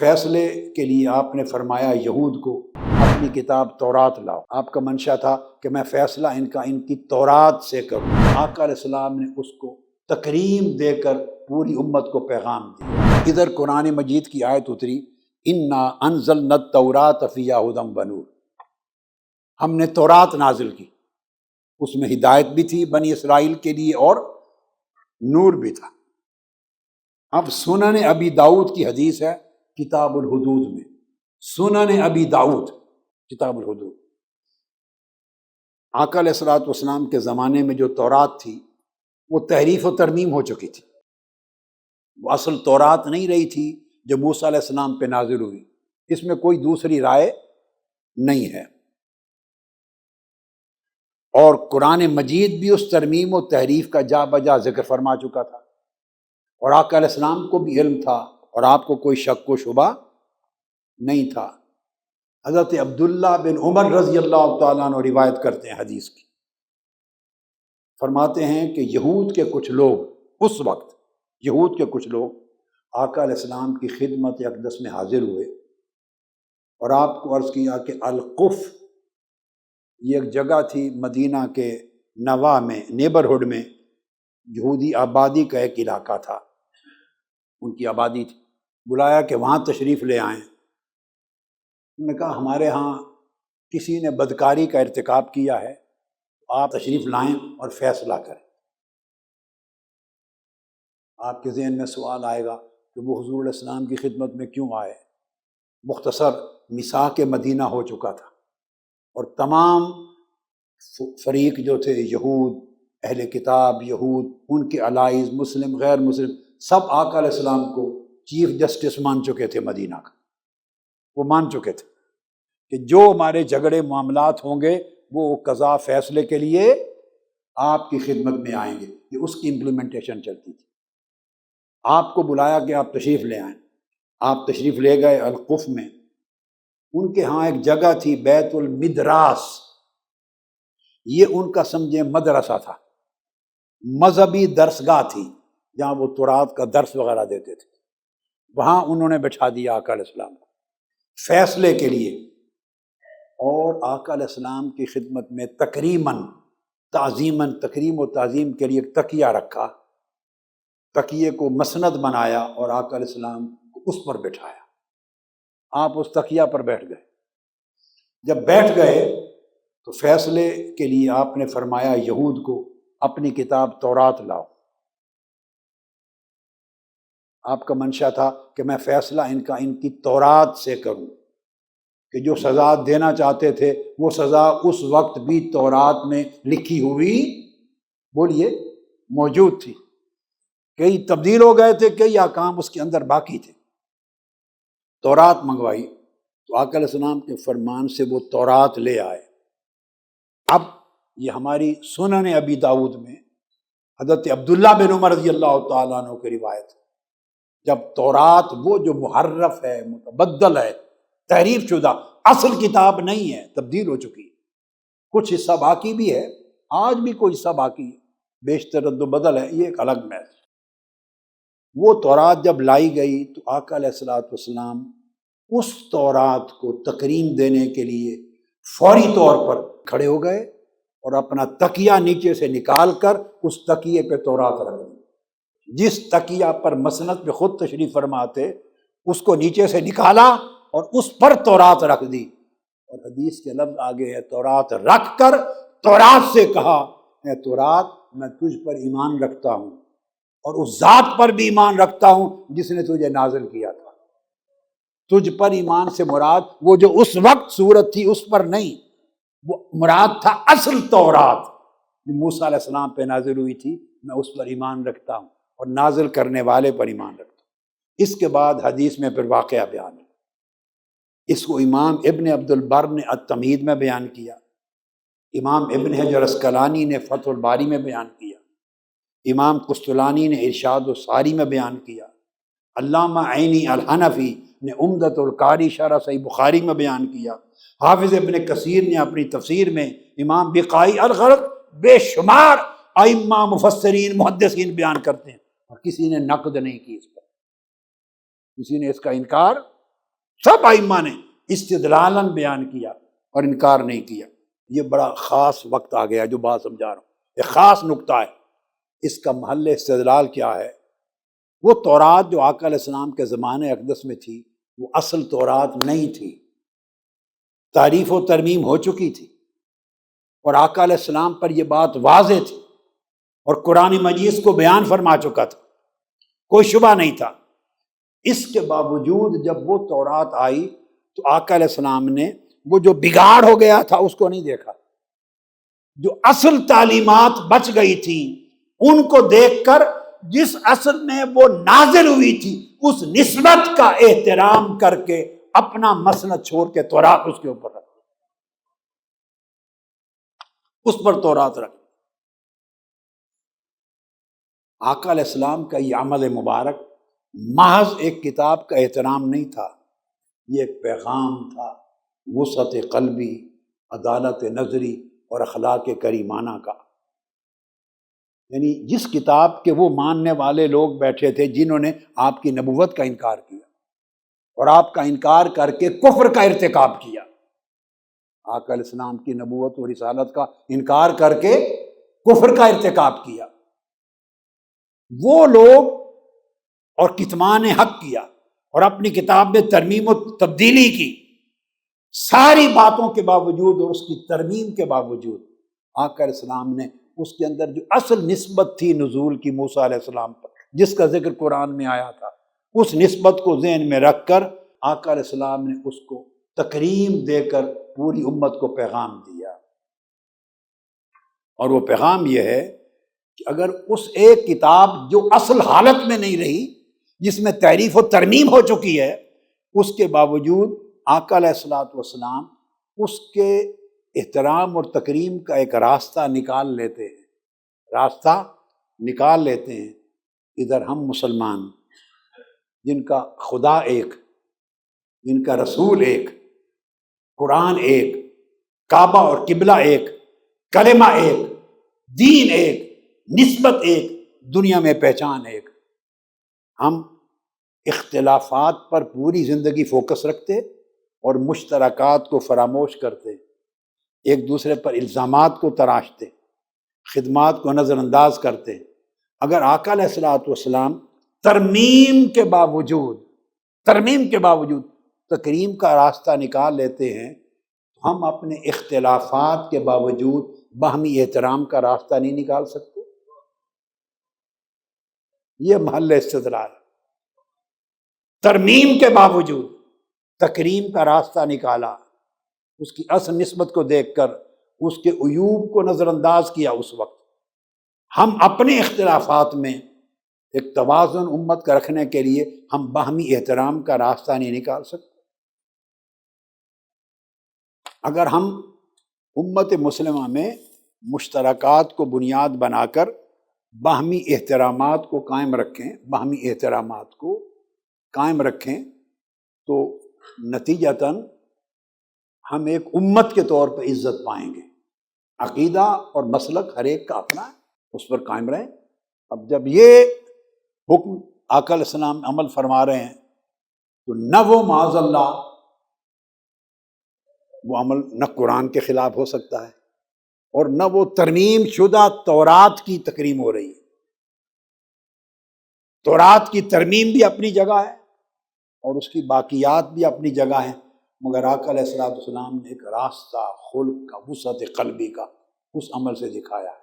فیصلے کے لیے آپ نے فرمایا یہود کو اپنی کتاب تورات لاؤ۔ آپ کا منشا تھا کہ میں فیصلہ ان کی تورات سے کروں۔ آقا علیہ السلام نے اس کو تکریم دے کر پوری امت کو پیغام دیا۔ ادھر قرآن مجید کی آیت اتری، انا انزلنا التوراۃ فیہا ھدی ونور، ہم نے تورات نازل کی، اس میں ہدایت بھی تھی بنی اسرائیل کے لیے اور نور بھی تھا۔ اب سنن ابی داؤد کی حدیث ہے کتاب الحدود میں، سنن ابی داؤد کتاب الحدود، آقا علیہ الصلوۃ والسلام کے زمانے میں جو تورات تھی وہ تحریف و ترمیم ہو چکی تھی، وہ اصل تورات نہیں رہی تھی جو موسیٰ علیہ السلام پہ نازل ہوئی، اس میں کوئی دوسری رائے نہیں ہے، اور قرآن مجید بھی اس ترمیم و تحریف کا جا بجا ذکر فرما چکا تھا، اور آقا علیہ السلام کو بھی علم تھا اور آپ کو کوئی شک و شبہ نہیں تھا۔ حضرت عبداللہ بن عمر رضی اللہ تعالیٰ عنہ روایت کرتے ہیں حدیث کی، فرماتے ہیں کہ یہود کے کچھ لوگ اس وقت، یہود کے کچھ لوگ آقا علیہ السلام کی خدمت اقدس میں حاضر ہوئے اور آپ کو عرض کیا کہ القف، یہ ایک جگہ تھی مدینہ کے نواح میں، نیبرہڈ میں، یہودی آبادی کا ایک علاقہ تھا، ان کی آبادی تھی، بلایا کہ وہاں تشریف لے آئیں۔ انہوں نے کہا ہمارے ہاں کسی نے بدکاری کا ارتکاب کیا ہے، آپ تشریف لائیں اور فیصلہ کریں۔ آپ کے ذہن میں سوال آئے گا کہ وہ حضور علیہ السلام کی خدمت میں کیوں آئے؟ مختصر میثاق مدینہ ہو چکا تھا اور تمام فریق جو تھے، یہود، اہل کتاب، یہود، ان کے الائز، مسلم، غیر مسلم، سب آقا علیہ السلام کو چیف جسٹس مان چکے تھے مدینہ کا، وہ مان چکے تھے کہ جو ہمارے جھگڑے معاملات ہوں گے وہ قضا فیصلے کے لیے آپ کی خدمت میں آئیں گے، یہ اس کی امپلیمنٹیشن چلتی تھی۔ آپ کو بلایا کہ آپ تشریف لے آئیں، آپ تشریف لے گئے القف میں، ان کے ہاں ایک جگہ تھی بیت المدراس، یہ ان کا سمجھے مدرسہ تھا، مذہبی درسگاہ تھی جہاں وہ تورات کا درس وغیرہ دیتے تھے، وہاں انہوں نے بٹھا دیا آقا علیہ السلام کو فیصلے کے لیے، اور آقا علیہ السلام کی خدمت میں تکریماً تعظیماً، تکریم و تعظیم کے لیے ایک تکیہ رکھا، تکیے کو مسند بنایا اور آقا علیہ السلام کو اس پر بٹھایا، آپ اس تکیہ پر بیٹھ گئے۔ جب بیٹھ گئے تو فیصلے کے لیے آپ نے فرمایا یہود کو اپنی کتاب تورات لاؤ۔ آپ کا منشا تھا کہ میں فیصلہ ان کی تورات سے کروں، کہ جو سزا دینا چاہتے تھے وہ سزا اس وقت بھی تورات میں لکھی ہوئی، بولیے، موجود تھی، کئی تبدیل ہو گئے تھے، کئی احکام اس کے اندر باقی تھے۔ تورات منگوائی تو آقا علیہ السلام کے فرمان سے وہ تورات لے آئے۔ اب یہ ہماری سنن ابی داؤد میں حضرت عبداللہ بن عمر رضی اللہ تعالیٰ عنہ کی روایت ہے، جب تورات وہ جو محرف ہے، متبدل ہے، تحریف شدہ، اصل کتاب نہیں ہے، تبدیل ہو چکی ہے، کچھ حصہ باقی بھی ہے، آج بھی کوئی حصہ باقی ہے، بیشتر رد و بدل ہے، یہ ایک الگ محض۔ وہ تورات جب لائی گئی تو آقا علیہ الصلوۃ والسلام اس تورات کو تکریم دینے کے لیے فوری طور پر کھڑے ہو گئے اور اپنا تکیہ نیچے سے نکال کر اس تکیے پہ تورات رکھ دی۔ جس تکیہ پر مسند پہ خود تشریف فرماتے اس کو نیچے سے نکالا اور اس پر تورات رکھ دی، اور حدیث کے لفظ آگے ہے، تورات رکھ کر تورات سے کہا، اے تورات، میں تجھ پر ایمان رکھتا ہوں اور اس ذات پر بھی ایمان رکھتا ہوں جس نے تجھے نازل کیا تھا۔ تجھ پر ایمان سے مراد وہ جو اس وقت صورت تھی اس پر نہیں، وہ مراد تھا اصل تورات جو موسیٰ علیہ السلام پہ نازل ہوئی تھی، میں اس پر ایمان رکھتا ہوں اور نازل کرنے والے پر ایمان رکھتا ہوں۔ اس کے بعد حدیث میں پھر واقعہ بیان ہے، اس کو امام ابن عبد البر نے التمہید میں بیان کیا، امام ابن حجر عسقلانی نے فتح الباری میں بیان کیا، امام قسطلانی نے ارشاد الساری میں بیان کیا، علامہ عینی الحنفی نے عمدۃ القاری شرح صحیح بخاری میں بیان کیا، حافظ ابن کثیر نے اپنی تفسیر میں، امام بقائی الغرق، بے شمار ائمہ مفسرین محدثین بیان کرتے ہیں، اور کسی نے نقد نہیں کی اس پر، کسی نے اس کا انکار سب ائمہ نے استدلالن بیان کیا اور انکار نہیں کیا۔ یہ بڑا خاص وقت آ گیا جو بات سمجھا رہا ہوں، ایک خاص نقطہ ہے۔ اس کا محل استدلال کیا ہے؟ وہ تورات جو آقا علیہ السلام کے زمانے اقدس میں تھی وہ اصل تورات نہیں تھی، تعریف و ترمیم ہو چکی تھی، اور آقا علیہ السلام پر یہ بات واضح تھی اور قرآن مجید کو بیان فرما چکا تھا، کوئی شبہ نہیں تھا۔ اس کے باوجود جب وہ تورات آئی تو آقا علیہ السلام نے وہ جو بگاڑ ہو گیا تھا اس کو نہیں دیکھا، جو اصل تعلیمات بچ گئی تھی ان کو دیکھ کر جس اصل میں وہ نازل ہوئی تھی اس نسبت کا احترام کر کے اپنا مسند چھوڑ کے تورات اس کے اوپر رکھ، اس پر تورات رکھ۔ آقا علیہ السلام کا یہ عمل مبارک محض ایک کتاب کا احترام نہیں تھا، یہ ایک پیغام تھا وسعت قلبی، عدالت نظری اور اخلاق کریمانہ کا۔ یعنی جس کتاب کے وہ ماننے والے لوگ بیٹھے تھے جنہوں نے آپ کی نبوت کا انکار کیا اور آپ کا انکار کر کے کفر کا ارتکاب کیا، آقا علیہ السلام کی نبوت و رسالت کا انکار کر کے کفر کا ارتکاب کیا، وہ لوگ اور کتمان حق کیا اور اپنی کتاب میں ترمیم و تبدیلی کی، ساری باتوں کے باوجود اور اس کی ترمیم کے باوجود آقا علیہ السلام نے اس کے اندر جو اصل نسبت تھی نزول کی موسیٰ علیہ السلام پر، جس کا ذکر قرآن میں آیا تھا، اس نسبت کو ذہن میں رکھ کر آقا علیہ السلام نے اس کو تکریم دے کر پوری امت کو پیغام دیا۔ اور وہ پیغام یہ ہے کہ اگر اس ایک کتاب جو اصل حالت میں نہیں رہی، جس میں تحریف و ترمیم ہو چکی ہے، اس کے باوجود آقا علیہ الصلوۃ والسلام اس کے احترام اور تکریم کا ایک راستہ نکال لیتے ہیں۔ ادھر ہم مسلمان جن کا خدا ایک، جن کا رسول ایک، قرآن ایک، کعبہ اور قبلہ ایک، کلمہ ایک، دین ایک، نسبت ایک، دنیا میں پہچان ایک، ہم اختلافات پر پوری زندگی فوکس رکھتے اور مشترکات کو فراموش کرتے، ایک دوسرے پر الزامات کو تراشتے، خدمات کو نظر انداز کرتے۔ اگر آقا علیہ الصلوۃ والسلام ترمیم کے باوجود تکریم کا راستہ نکال لیتے ہیں، تو ہم اپنے اختلافات کے باوجود باہمی احترام کا راستہ نہیں نکال سکتے۔ یہ محل استدلال، ترمیم کے باوجود تکریم کا راستہ نکالا، اس کی اصل نسبت کو دیکھ کر اس کے عیوب کو نظر انداز کیا۔ اس وقت ہم اپنے اختلافات میں ایک توازن امت کا رکھنے کے لیے ہم باہمی احترام کا راستہ نہیں نکال سکتے۔ اگر ہم امت مسلمہ میں مشترکات کو بنیاد بنا کر باہمی احترامات کو قائم رکھیں تو نتیجتاً ہم ایک امت کے طور پر عزت پائیں گے۔ عقیدہ اور مسلک ہر ایک کا اپنا ہے، اس پر قائم رہیں۔ اب جب یہ حکم آقا علیہ السلام عمل فرما رہے ہیں تو نہ وہ معاذ اللہ وہ عمل نہ قرآن کے خلاف ہو سکتا ہے اور نہ وہ ترمیم شدہ تورات کی تکریم ہو رہی ہے۔ تورات کی ترمیم بھی اپنی جگہ ہے اور اس کی باقیات بھی اپنی جگہ ہیں، مگر آقا علیہ السلام نے ایک راستہ خلق کا، وسعت قلبی کا، اس عمل سے دکھایا ہے۔